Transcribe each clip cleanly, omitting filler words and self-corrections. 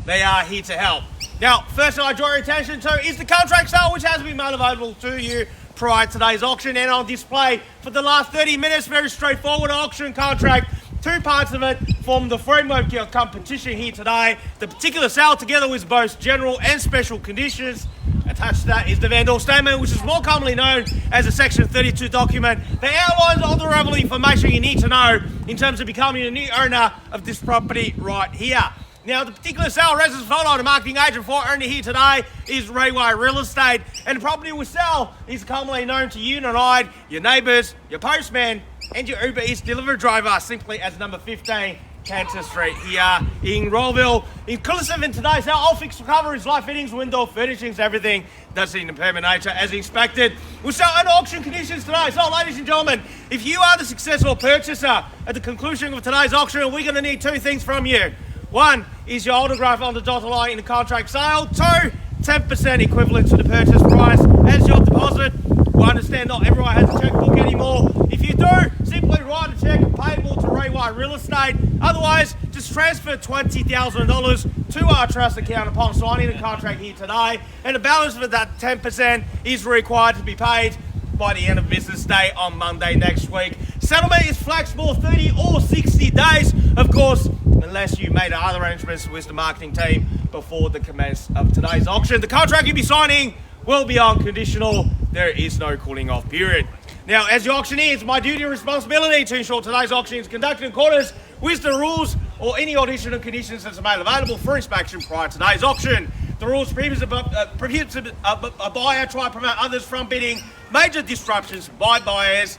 they are here to help. Now, first I draw your attention to is the contract sale, which has been made available to you prior to today's auction and on display for the last 30 minutes. Very straightforward auction contract. Two parts of it form the framework of competition here today. The particular sale, together with both general and special conditions. Attached to that is the vendor statement, which is more commonly known as a Section 32 document that outlines all the relevant information you need to know in terms of becoming a new owner of this property right here. Now, the particular sale residence photo, the marketing agent for owner here today is Railway Real Estate, and the property we sell is commonly known to you and I, your neighbours, your postman, and your Uber Eats delivery driver, simply as number 15 Canter Street here in Rowville. Inclusive in today's sale, all fixed coverage, light fittings, window furnishings, everything that's in the permanent nature as expected. We'll sell under auction conditions today. So, ladies and gentlemen, if you are the successful purchaser at the conclusion of today's auction, we're going to need two things from you. One is your autograph on the dotted line in the contract sale. Two, 10% equivalent to the purchase price as your deposit. We understand not everyone has a checkbook anymore. If you do, simply write a check payable to Railway Real Estate. Otherwise, just transfer $20,000 to our trust account upon signing the contract here today. And the balance of that 10% is required to be paid by the end of business day on Monday next week. Settlement is flexible, 30 or 60 days, of course, unless you made other arrangements with the marketing team before the commence of today's auction. The contract you'll be signing will be unconditional. There is no cooling off period. Now, as the auctioneer, it's my duty and responsibility to ensure today's auction is conducted in accordance with the rules or any additional conditions that's made available for inspection prior to today's auction. The rules prohibits a buyer try to prevent others from bidding, major disruptions by buyers,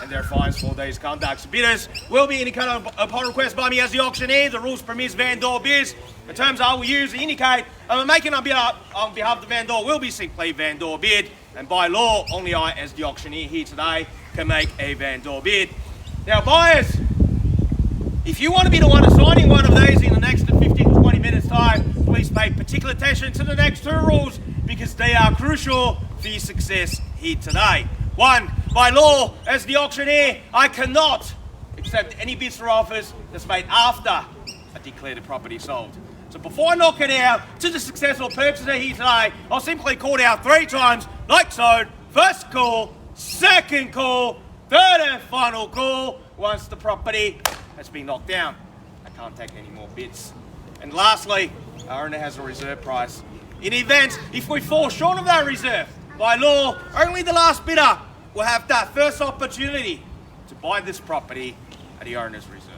and there are fines for these conducts. Bidders will be indicated upon request by me as the auctioneer. The rules permits vendor bids. The terms I will use to indicate making a bid on behalf of the vendor will be simply vendor bid. And by law, only I, as the auctioneer here today, can make a vendor bid. Now, buyers, if you want to be the one signing one of these in the next 15 to 20 minutes time, please pay particular attention to the next two rules because they are crucial for your success here today. One, by law, as the auctioneer, I cannot accept any bids or offers that's made after I declare the property sold. So before I knock it out to the successful purchaser here today, I'll simply call it out 3 times, like so. First call, second call, third and final call. Once the property has been knocked down, I can't take any more bids. And lastly, our owner has a reserve price. In the event, if we fall short of that reserve, by law, only the last bidder will have that first opportunity to buy this property at the owner's reserve.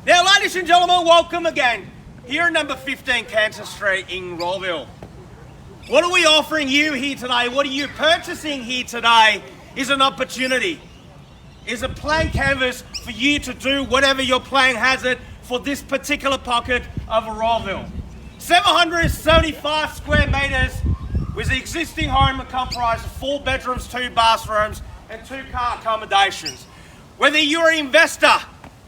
Now, ladies and gentlemen, welcome again. Here at number 15 Canter Street in Rowville. What are we offering you here today? What are you purchasing here today is an opportunity. Is a blank canvas for you to do whatever your plan has it for this particular pocket of Rowville. 775 square metres with the existing home comprised of 4 bedrooms, 2 bathrooms and 2 car accommodations. Whether you're an investor,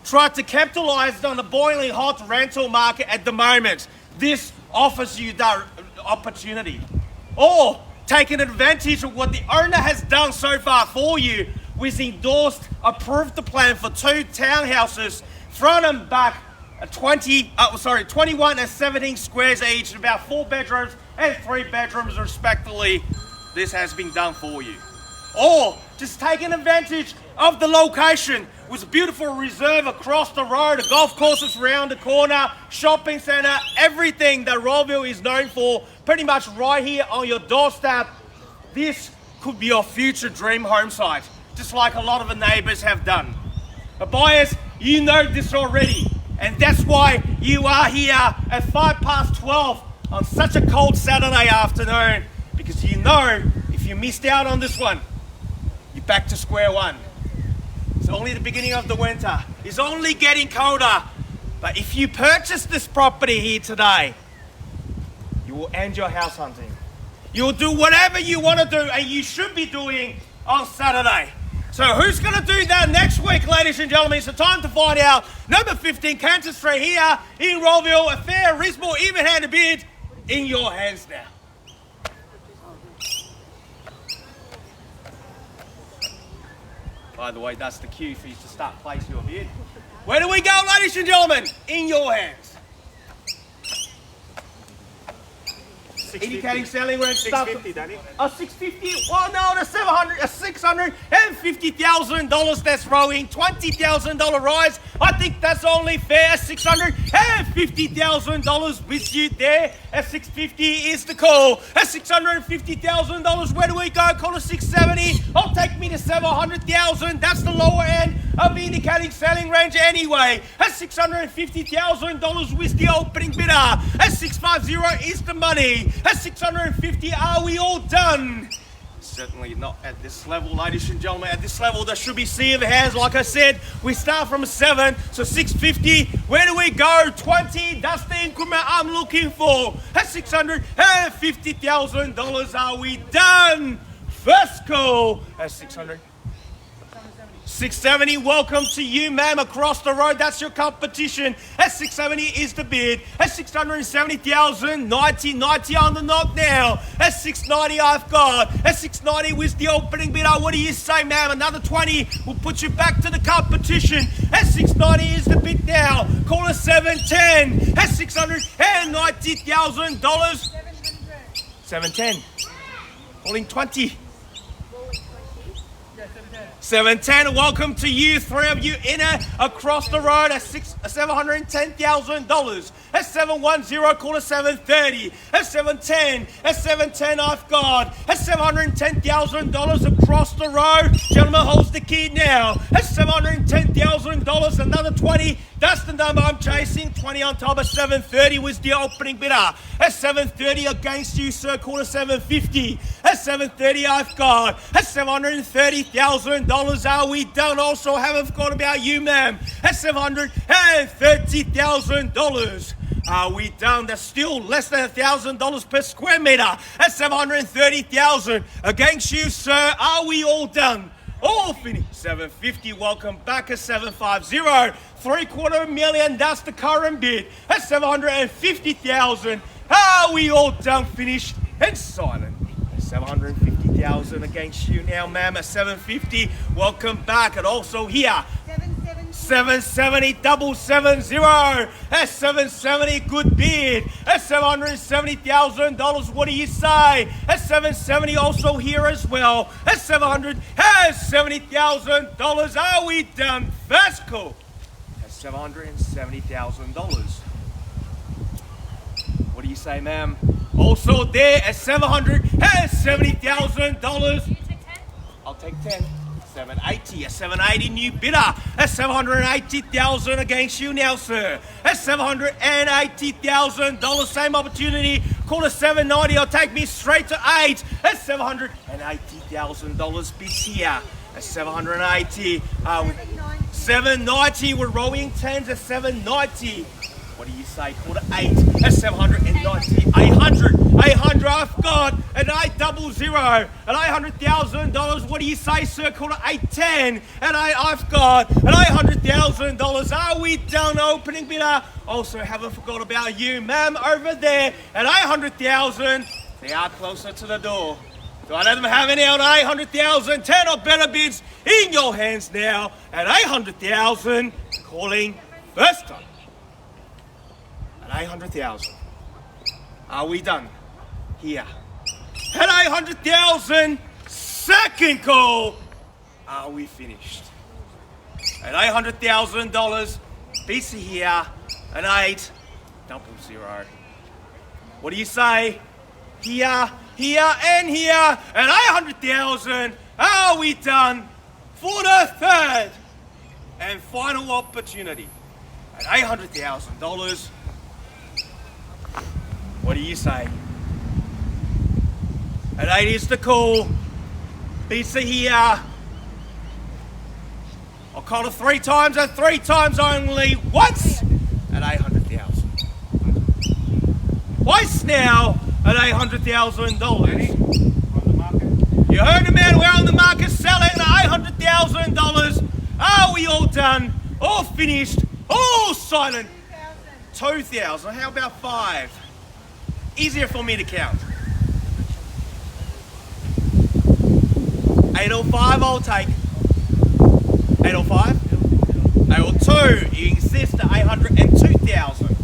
try to capitalise on the boiling hot rental market at the moment, this offers you that opportunity. Or taking advantage of what the owner has done so far for you with endorsed, approved the plan for 2 townhouses, front and back, 21 and 17 squares each, about 4 bedrooms and 3 bedrooms respectively. This has been done for you. Or just taking advantage of the location with a beautiful reserve across the road, the golf courses around the corner, shopping centre, everything that Rowville is known for, pretty much right here on your doorstep. This could be your future dream home site, just like a lot of the neighbours have done. But buyers, you know this already, and that's why you are here at 12:05 on such a cold Saturday afternoon, because you know if you missed out on this one, you're back to square one. It's only the beginning of the winter. It's only getting colder. But if you purchase this property here today, you will end your house hunting. You'll do whatever you want to do and you should be doing on Saturday. So who's going to do that next week, ladies and gentlemen? It's the time to find out. Number 15 Canter Street here in Rowville. A fair, reasonable, even-handed bid in your hands now. By the way, that's the cue for you to start placing your bid. Where do we go, ladies and gentlemen? In your hands. Indicating selling range stuff. 650, Danny. A 650. Well, no, the 700, a $650,000 that's rowing. $20,000 rise. I think that's only fair. $650,000 with you there. At 650 is the call. At $650,000, where do we go? Call it 670. I'll take me to 700,000. That's the lower end of the indicating selling range anyway. At $650,000 with the opening bidder. At 650 is the money. At 650, are we all done? Certainly not at this level, ladies and gentlemen. At this level, there should be sea of hands. Like I said, we start from a 7, so 650. Where do we go? 20. That's the increment I'm looking for. At $650,000, are we done? First call at 600. 670, welcome to you, ma'am, across the road. That's your competition. At 670 is the bid. At 670,000, 90 on the knock now. At 690, I've got. At 690 was the opening bidder. What do you say, ma'am? Another 20 will put you back to the competition. At 690 is the bid now. Call it 710. At $690,000. 710. Calling 20. 710, welcome to you, three of you inner across the road at $710,000. At 710, call it 730. At 710, I've got. At $710,000 across the road. Gentleman holds the key now. At $710,000, another 20. That's the number I'm chasing. 20 on top of 730 was the opening bidder. At 730 against you, sir, call it 750. At 730, I've got. At $730,000, are we done? Also haven't forgotten about you, ma'am. At $730,000. Are we done? That's still less than $1,000 per square meter. At $730,000 against you, sir. Are we all done? All finished. 750. Welcome back at 750. $750,000. That's the current bid. At 750,000. Are we all done? Finished and silent. 750,000 against you now, ma'am. At 750. Welcome back. And also here. 770, 770. At 770, good bid. At $770,000, what do you say? At 770, also here as well. At $770,000, are we done? First call. At $770,000. What do you say, ma'am? Also there at $770,000. I'll take 10. 780, a 780 new bidder. At 780,000 against you now, sir. At $780,000, same opportunity. Call it 790. I'll take me straight to 8. At $780,000 bids here. At 780, 790. We're rowing 10s at 790. What do you say? Call it 8 at 790. 800, I've got at 800. At $800,000, what do you say, sir? Call it 810. And I've got at $800,000. Are we done? Opening bidder. Also, haven't forgot about you, ma'am, over there at 800,000. They are closer to the door. Do I let them have any on 800,000? 10 or better bids in your hands now at 800,000. Calling first time. At 800,000. Are we done? Here. At 800,000, second call. Are we finished? At $800,000, BC here. At 800. What do you say? Here, here, and here. At 800,000, are we done? For the third and final opportunity. At $800,000. What do you say? At 8 is the call. Pizza here. I'll call it 3 times and 3 times only. Once at 800,000. Twice now at $800,000. You heard the man. We're on the market selling at $800,000. Are we all done? All finished? All silent? 2,000. How about 5? Easier for me to count. 805, I'll take. 805. 802. You insist at 802,000.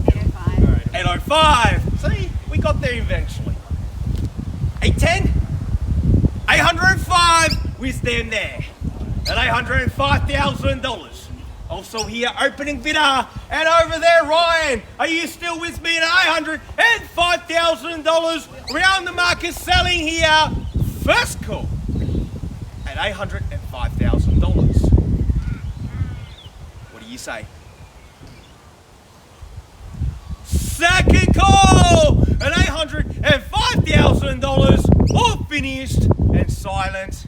805. 805. there eventually. 810, 805 with them there. At $805,000. Also here, opening bidder. And over there, Ryan, are you still with me at $805,000? Round the market selling here. First call at $805,000. What do you say? Second call at $805,000. All finished and silent.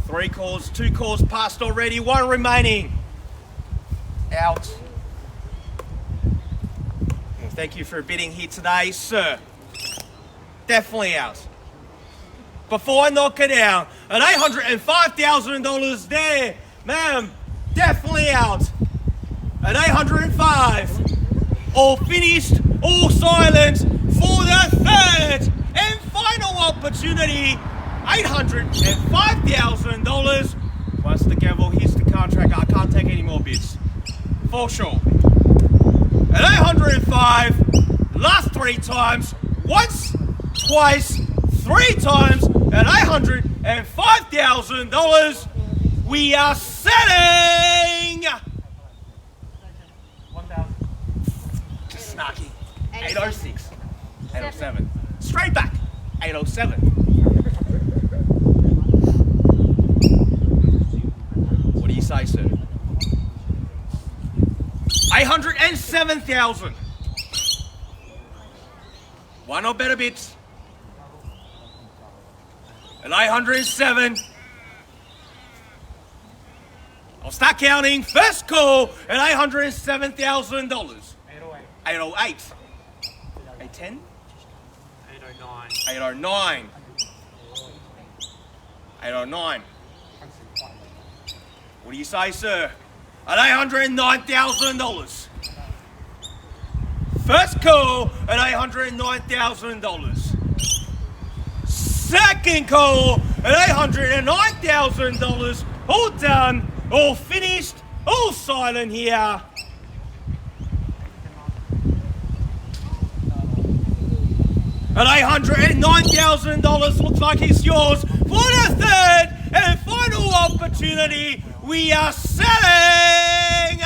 3 calls, 2 calls passed already, 1 remaining. Out. Well, thank you for bidding here today, sir. Definitely out. Before I knock it down, at $805,000 there, ma'am, definitely out. At 805, all finished, all silent for the third and final opportunity. $805,000. Once the gavel hits the contract, I can't take any more bids. For sure. At 805, last 3 times, once, twice, 3 times, at $805,000, we are selling. 1,000. Just snarky. 806. 807. Straight back. 807. What do you say, sir? 807,000. 1 or better bids. At 807. I'll start counting. First call at $807,000. 808. 810. 809. 809. 809. What do you say, sir? At $809,000. First call at $809,000. Second call at $809,000. All done, all finished, all silent here. At $809,000, looks like it's yours for the third and final opportunity. We are selling.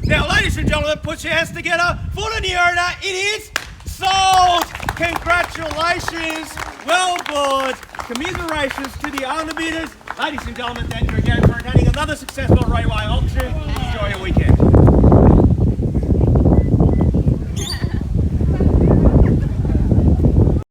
Now, ladies and gentlemen, put your hands together for the new owner. It is sold. Congratulations. Well bought. Commiserations to the owner bidders. Ladies and gentlemen, thank you again for attending another successful railway auction.